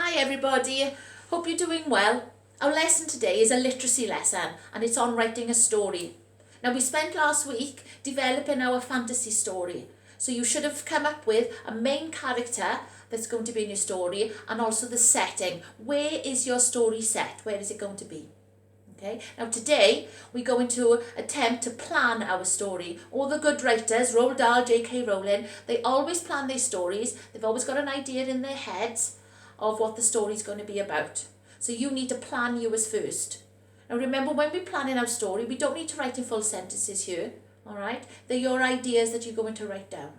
Hi everybody, hope you're doing well. Our lesson today is a literacy lesson and it's on writing a story. Now we spent last week developing our fantasy story. So you should have come up with a main character that's going to be in your story and also the setting. Where is your story set? Where is it going to be? Okay. Now today we're going to attempt to plan our story. All the good writers, Roald Dahl, J.K. Rowling, they always plan their stories. They've always got an idea in their heads of what the story's going to be about. So you need to plan yours first. Now remember, when we're planning our story, we don't need to write in full sentences here, all right? They're your ideas that you're going to write down.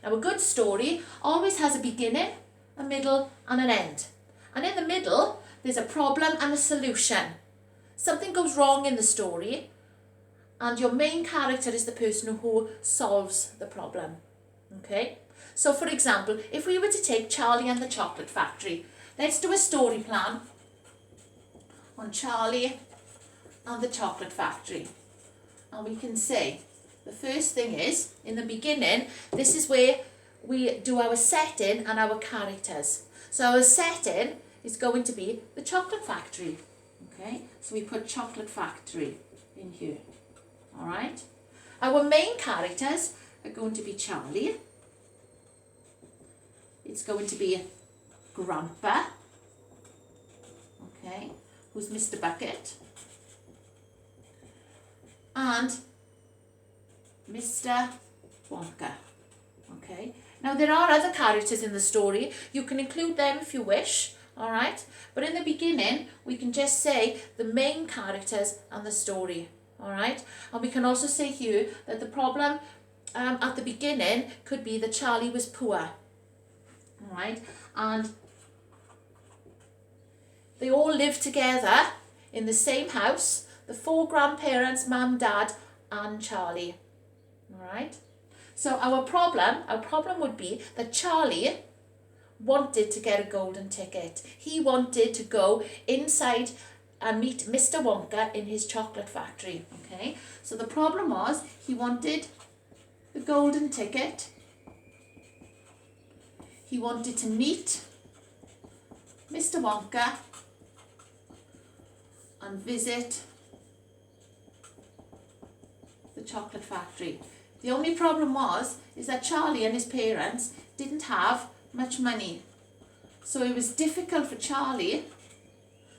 Now a good story always has a beginning, a middle and an end. And in the middle, there's a problem and a solution. Something goes wrong in the story and your main character is the person who solves the problem, okay? So for example, if we were to take Charlie and the Chocolate Factory, let's do a story plan on Charlie and the Chocolate Factory. And we can say, the first thing is, in the beginning, this is where we do our setting and our characters. So our setting is going to be the Chocolate Factory. Okay, so we put Chocolate Factory in here. All right. Our main characters are going to be Charlie. It's going to be Grandpa. Okay, who's Mr. Bucket. And Mr. Wonka. Okay. Now there are other characters in the story. You can include them if you wish. All right, but in the beginning we can just say the main characters and the story. All right, and we can also say here that the problem at the beginning could be that Charlie was poor. All right, and they all lived together in the same house, the four grandparents, mum, dad and Charlie. All right, so our problem would be that Charlie wanted to get a golden ticket. He wanted to go inside and meet Mr. Wonka in his chocolate factory. Okay, so the problem was he wanted the golden ticket. He wanted to meet Mr. Wonka and visit the chocolate factory. The only problem is that Charlie and his parents didn't have much money. So it was difficult for Charlie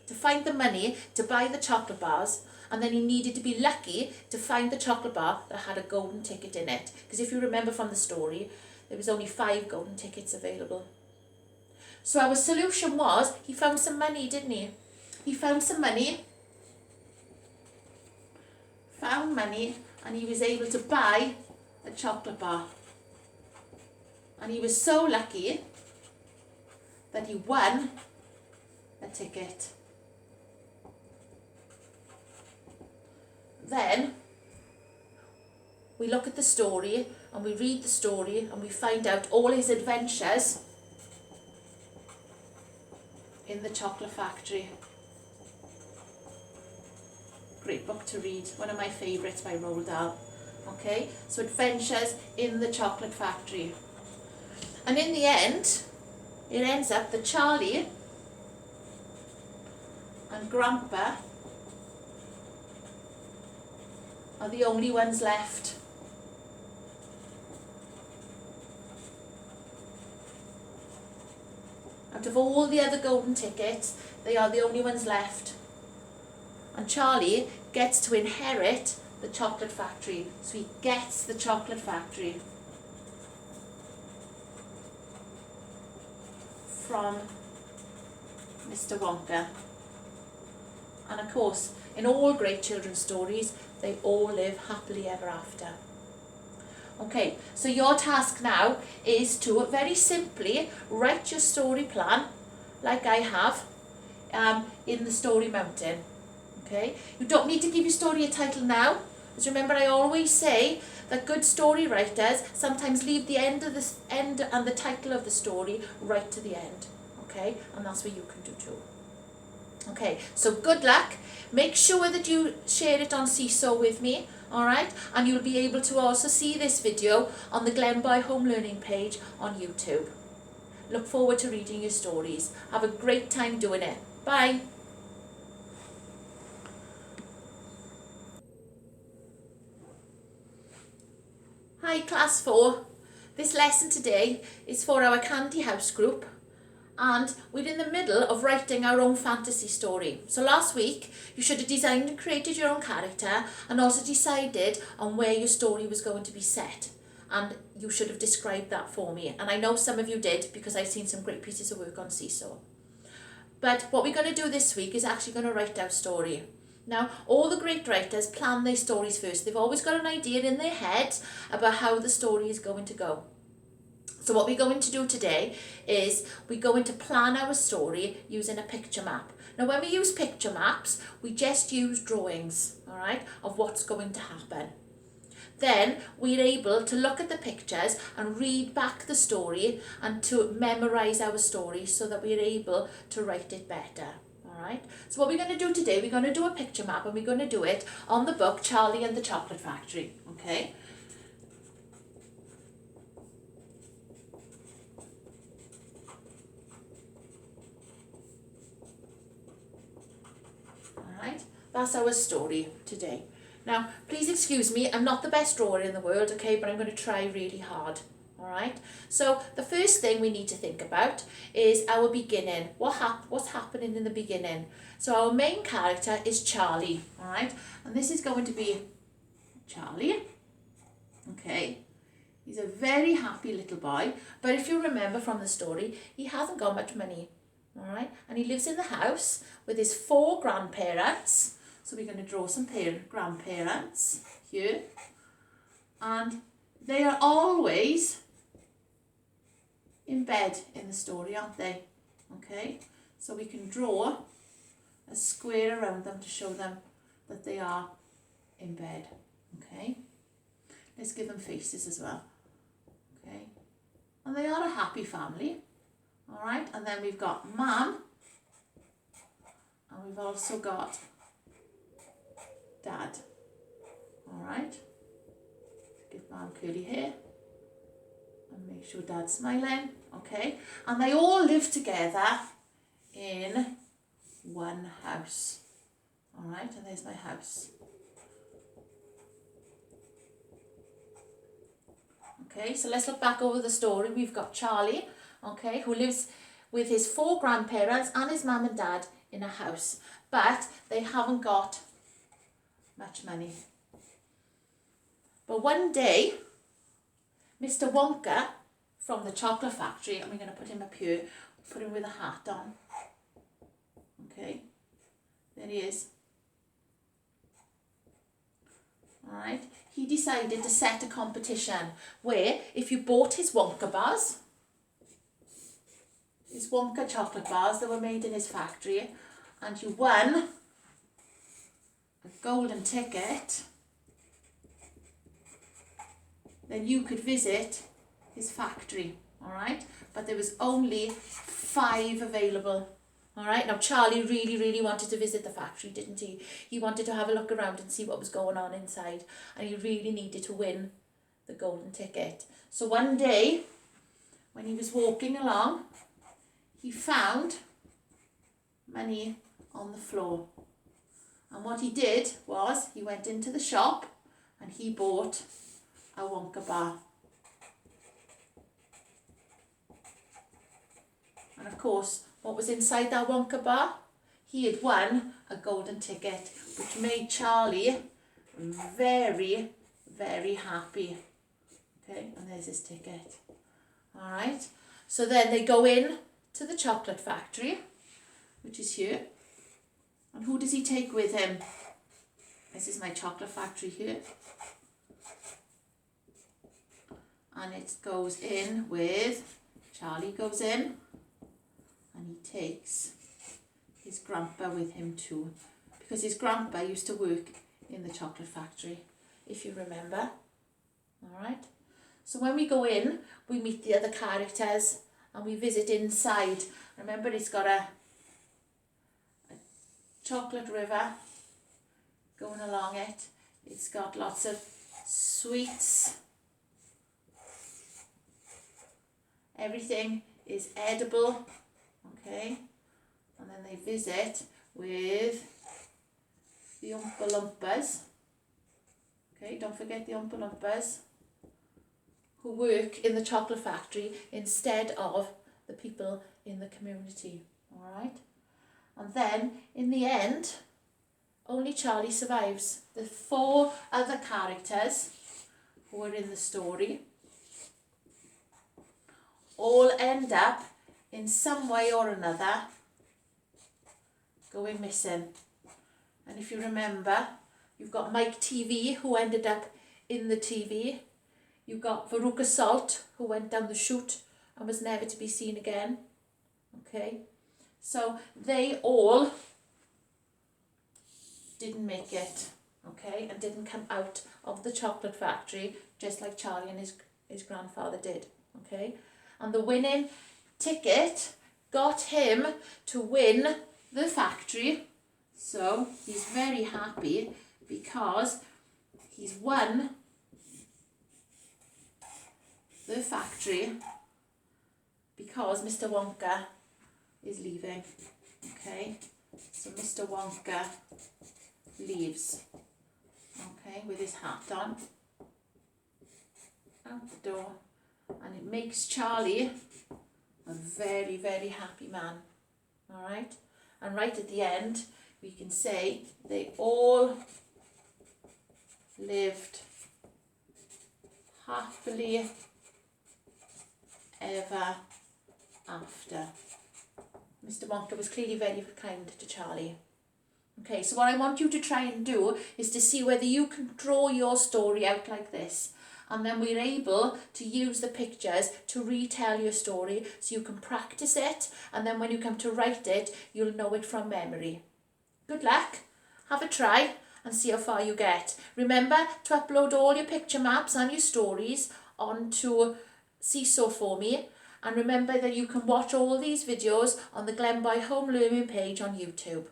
to find the money to buy the chocolate bars, and then he needed to be lucky to find the chocolate bar that had a golden ticket in it. Because if you remember from the story, there was only 5 golden tickets available. So our solution was, he found some money, didn't he? He found some money, and he was able to buy a chocolate bar. And he was so lucky that he won a ticket. Then we look at the story and we read the story and we find out all his adventures in the chocolate factory. Great book to read, one of my favourites by Roald Dahl. Okay, so adventures in the chocolate factory. And in the end, it ends up that Charlie and Grandpa are the only ones left. Out of all the other golden tickets, they are the only ones left. And Charlie gets to inherit the chocolate factory. So he gets the chocolate factory from Mr. Wonka. And of course, in all great children's stories, they all live happily ever after. Okay, so your task now is to very simply write your story plan, like I have, in the Story Mountain. Okay, you don't need to give your story a title now, because remember I always say that good story writers sometimes leave the end and the title of the story right to the end. Okay, and that's what you can do too. Okay, so good luck. Make sure that you share it on Seesaw with me, alright? And you'll be able to also see this video on the Glenboy Home Learning page on YouTube. Look forward to reading your stories. Have a great time doing it. Bye. Hi Class 4. This lesson today is for our Candy House group, and we're in the middle of writing our own fantasy story. So last week you should have designed and created your own character and also decided on where your story was going to be set, and you should have described that for me, and I know some of you did because I've seen some great pieces of work on Seesaw. But what we're going to do this week is actually going to write our story. Now, all the great writers plan their stories first. They've always got an idea in their head about how the story is going to go. So what we're going to do today is we're going to plan our story using a picture map. Now, when we use picture maps, we just use drawings, all right, of what's going to happen. Then we're able to look at the pictures and read back the story and to memorise our story so that we're able to write it better. Alright, so what we're going to do today, we're going to do a picture map, and we're going to do it on the book Charlie and the Chocolate Factory. Okay. Alright, that's our story today. Now, please excuse me, I'm not the best drawer in the world, okay, but I'm going to try really hard. Alright, so the first thing we need to think about is our beginning. What's happening in the beginning? So our main character is Charlie, alright, and this is going to be Charlie. Okay, he's a very happy little boy, but if you remember from the story, he hasn't got much money, alright, and he lives in the house with his 4 grandparents. So we're going to draw some grandparents here, and they are always in bed in the story, aren't they? Okay, so we can draw a square around them to show them that they are in bed. Okay, let's give them faces as well. Okay, and they are a happy family. All right, and then we've got Mum, and we've also got Dad. All right, give Mum curly hair and make sure Dad's smiling. Okay, and they all live together in one house. All right, and there's my house. Okay, so let's look back over the story. We've got Charlie, okay, who lives with his 4 grandparents and his mum and dad in a house, but they haven't got much money. But one day, Mr. Wonka from the chocolate factory, and we're going to put him up here, put him with a hat on. Okay, there he is. Alright, he decided to set a competition where if you bought his Wonka bars, his Wonka chocolate bars that were made in his factory, and you won a golden ticket, then you could visit his factory, all right? But there was only 5 available, all right? Now, Charlie really wanted to visit the factory, didn't he? He wanted to have a look around and see what was going on inside, and he really needed to win the golden ticket. So one day, when he was walking along, he found money on the floor. And what he did was he went into the shop and he bought a Wonka bar. And of course, what was inside that Wonka bar? He had won a golden ticket, which made Charlie very happy. Okay, and there's his ticket. All right, so then they go in to the chocolate factory, which is here. And who does he take with him? This is my chocolate factory here. And it goes in with, Charlie goes in, and he takes his grandpa with him too, because his grandpa used to work in the chocolate factory, if you remember. All right. So when we go in, we meet the other characters and we visit inside. Remember, it's got a chocolate river going along it. It's got lots of sweets. Everything is edible, okay, and then they visit with the Oompa Loompas, okay, don't forget the Oompa Loompas, who work in the chocolate factory instead of the people in the community, all right? And then, in the end, only Charlie survives. The 4 other characters who are in the story all end up, in some way or another, going missing. And if you remember, you've got Mike TV, who ended up in the TV. You've got Veruca Salt, who went down the chute and was never to be seen again. Okay, so they all didn't make it, okay, and didn't come out of the chocolate factory, just like Charlie and his grandfather did, okay? And the winning ticket got him to win the factory, so he's very happy because he's won the factory because Mr. Wonka is leaving, okay? So Mr. Wonka leaves, okay, with his hat on, out the door, and it makes Charlie a very, very happy man, all right? And right at the end, we can say they all lived happily ever after. Mr. Wonka was clearly very kind to Charlie. Okay, so what I want you to try and do is to see whether you can draw your story out like this. And then we're able to use the pictures to retell your story so you can practice it. And then when you come to write it, you'll know it from memory. Good luck. Have a try and see how far you get. Remember to upload all your picture maps and your stories onto Seesaw for me. And remember that you can watch all these videos on the Glenboy Home Learning page on YouTube.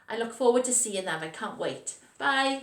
I look forward to seeing them. I can't wait. Bye.